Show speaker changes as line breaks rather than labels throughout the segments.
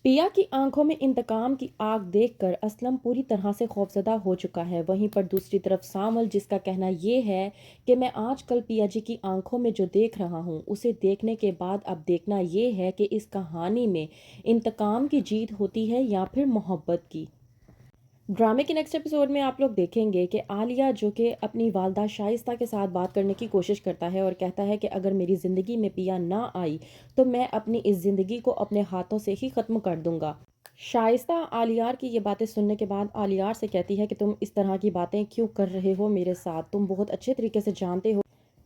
पिया की आंखों में इंतकाम की आग देखकर असलम पूरी तरह से खौफजदा हो चुका है। वहीं पर दूसरी तरफ सावल, जिसका कहना ये है कि मैं आजकल पिया जी की आंखों में जो देख रहा हूँ उसे देखने के बाद अब देखना ये है कि इस कहानी में इंतकाम की जीत होती है या फिर मोहब्बत की। ड्रामे के नेक्स्ट एपिसोड में आप लोग देखेंगे कि आलिया जो कि अपनी वालदा शाइस्ता के साथ बात करने की कोशिश करता है और कहता है कि अगर मेरी ज़िंदगी में पिया ना आई तो मैं अपनी इस ज़िंदगी को अपने हाथों से ही ख़त्म कर दूंगा। शाइस्ता आलियार की ये बातें सुनने के बाद आलियार से कहती है कि तुम इस तरह की बातें क्यों कर रहे हो मेरे साथ, तुम बहुत अच्छे तरीके से जानते हो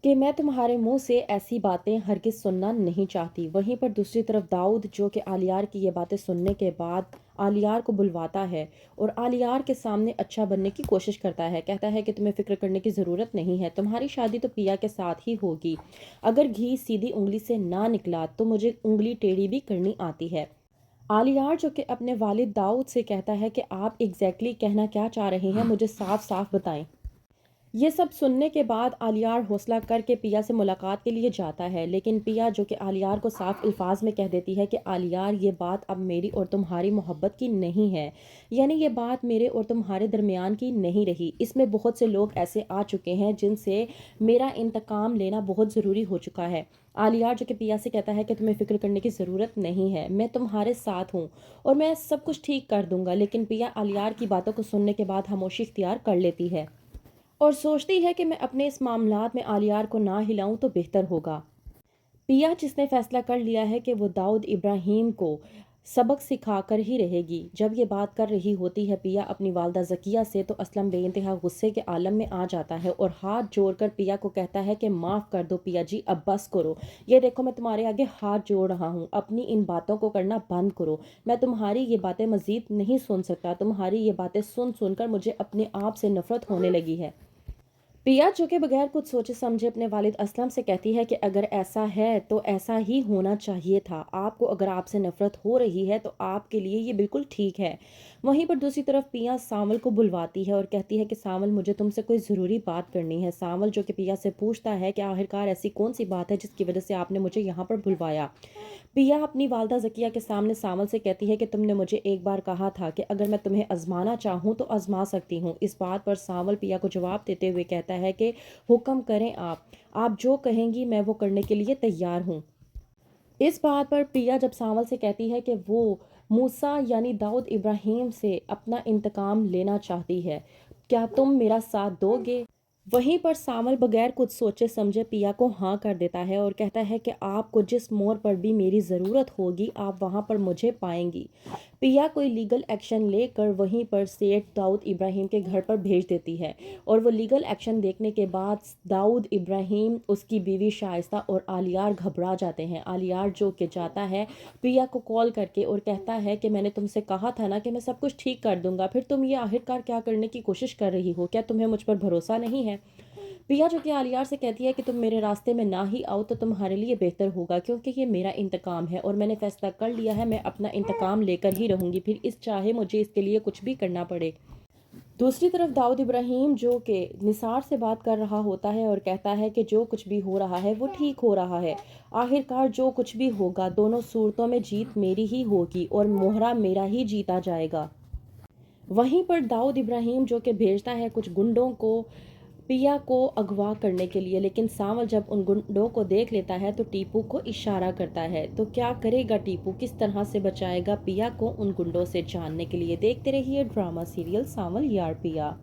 कि मैं तुम्हारे मुंह से ऐसी बातें हरगिज सुनना नहीं चाहती। वहीं पर दूसरी तरफ दाऊद जो कि आलियार की ये बातें सुनने के बाद आलियार को बुलवाता है और आलियार के सामने अच्छा बनने की कोशिश करता है। कहता है कि तुम्हें फिक्र करने की ज़रूरत नहीं है, तुम्हारी शादी तो पिया के साथ ही होगी। अगर घी सीधी उंगली से ना निकला तो मुझे उंगली टेढ़ी भी करनी आती है। आलियार जो कि अपने वालिद दाऊद से कहता है कि आप एग्जैक्टली कहना क्या चाह रहे हैं, मुझे साफ साफ बताएं। ये सब सुनने के बाद आलियार हौसला करके पिया से मुलाकात के लिए जाता है, लेकिन पिया जो कि आलियार को साफ अल्फाज में कह देती है कि आलियार ये बात अब मेरी और तुम्हारी मोहब्बत की नहीं है, यानी ये बात मेरे और तुम्हारे दरमियान की नहीं रही। इसमें बहुत से लोग ऐसे आ चुके हैं जिनसे मेरा इंतकाम लेना बहुत ज़रूरी हो चुका है। आलियार जो कि पिया से कहता है कि तुम्हें फ़िक्र करने की ज़रूरत नहीं है, मैं तुम्हारे साथ हूँ और मैं सब कुछ ठीक कर दूंगा। लेकिन पिया आलियार की बातों को सुनने के बाद खामोशी इख्तियार कर लेती है और सोचती है कि मैं अपने इस मामलात में आलियार को ना हिलाऊं तो बेहतर होगा। पिया जिसने फैसला कर लिया है कि वो दाऊद इब्राहिम को सबक सिखा कर ही रहेगी। जब ये बात कर रही होती है पिया अपनी वालदा ज़किया से, तो असलम बेइंतहा गुस्से के आलम में आ जाता है और हाथ जोड़कर पिया को कहता है कि माफ़ कर दो पिया जी, अब बस करो। ये देखो मैं तुम्हारे आगे हाथ जोड़ रहा हूँ, अपनी इन बातों को करना बंद करो। मैं तुम्हारी ये बातें मज़ीद नहीं सुन सकता, तुम्हारी ये बातें सुन सुनकर मुझे अपने आप से नफ़रत होने लगी है। पिया जो कि बगैर कुछ सोचे समझे अपने वालिद असलम से कहती है कि अगर ऐसा है तो ऐसा ही होना चाहिए था, आपको अगर आपसे नफरत हो रही है तो आपके लिए ये बिल्कुल ठीक है। वहीं पर दूसरी तरफ पिया सावल को बुलवाती है और कहती है कि सावल मुझे तुमसे कोई ज़रूरी बात करनी है। सावल जो कि पिया से पूछता है कि आखिरकार ऐसी कौन सी बात है जिसकी वजह से आपने मुझे यहाँ पर बुलवाया। पिया अपनी वालदा ज़किया के सामने सावल से कहती है कि तुमने मुझे एक बार कहा था कि अगर मैं तुम्हें आजमाना चाहूँ तो आजमा सकती हूँ। इस बात पर सावल पिया को जवाब देते हुए कहता है कि हुक्म करें आप जो कहेंगी मैं वो करने के लिए तैयार हूँ। इस बात पर पिया जब सावल से कहती है कि वो मूसा यानी दाऊद इब्राहिम से अपना इंतकाम लेना चाहती है, क्या तुम मेरा साथ दोगे? वहीं पर सावल बगैर कुछ सोचे समझे पिया को हाँ कर देता है और कहता है कि आपको जिस मोड़ पर भी मेरी ज़रूरत होगी आप वहाँ पर मुझे पाएंगी। पिया कोई लीगल एक्शन लेकर वहीं पर सेठ दाऊद इब्राहिम के घर पर भेज देती है और वो लीगल एक्शन देखने के बाद दाऊद इब्राहिम, उसकी बीवी शाइस्ता और आलियार घबरा जाते हैं। आलियार जो कि जाता है पिया को कॉल करके और कहता है कि मैंने तुमसे कहा था ना कि मैं सब कुछ ठीक कर दूंगा, फिर तुम ये आखिरकार क्या करने की कोशिश कर रही हो? क्या तुम्हें मुझ पर भरोसा नहीं है? पिया जो कि आलियार से कहती है कि तुम मेरे रास्ते में ना ही आओ तो तुम्हारे लिए बेहतर होगा, क्योंकि ये मेरा इंतकाम है और मैंने फैसला कर लिया है, मैं अपना इंतकाम लेकर ही रहूंगी, फिर इस चाहे मुझे इसके लिए कुछ भी करना पड़े। दूसरी तरफ दाऊद इब्राहिम जो कि निसार से बात कर रहा होता है और कहता है कि जो कुछ भी हो रहा है वो ठीक हो रहा है, आखिरकार जो कुछ भी होगा दोनों सूरतों में जीत मेरी ही होगी और मोहरा मेरा ही जीता जाएगा। वहीं पर दाऊद इब्राहिम जो कि भेजता है कुछ गुंडों को पिया को अगवा करने के लिए, लेकिन सावल जब उन गुंडों को देख लेता है तो टीपू को इशारा करता है। तो क्या करेगा टीपू, किस तरह से बचाएगा पिया को उन गुंडों से? जानने के लिए देखते रहिए ड्रामा सीरियल सावल यार पिया।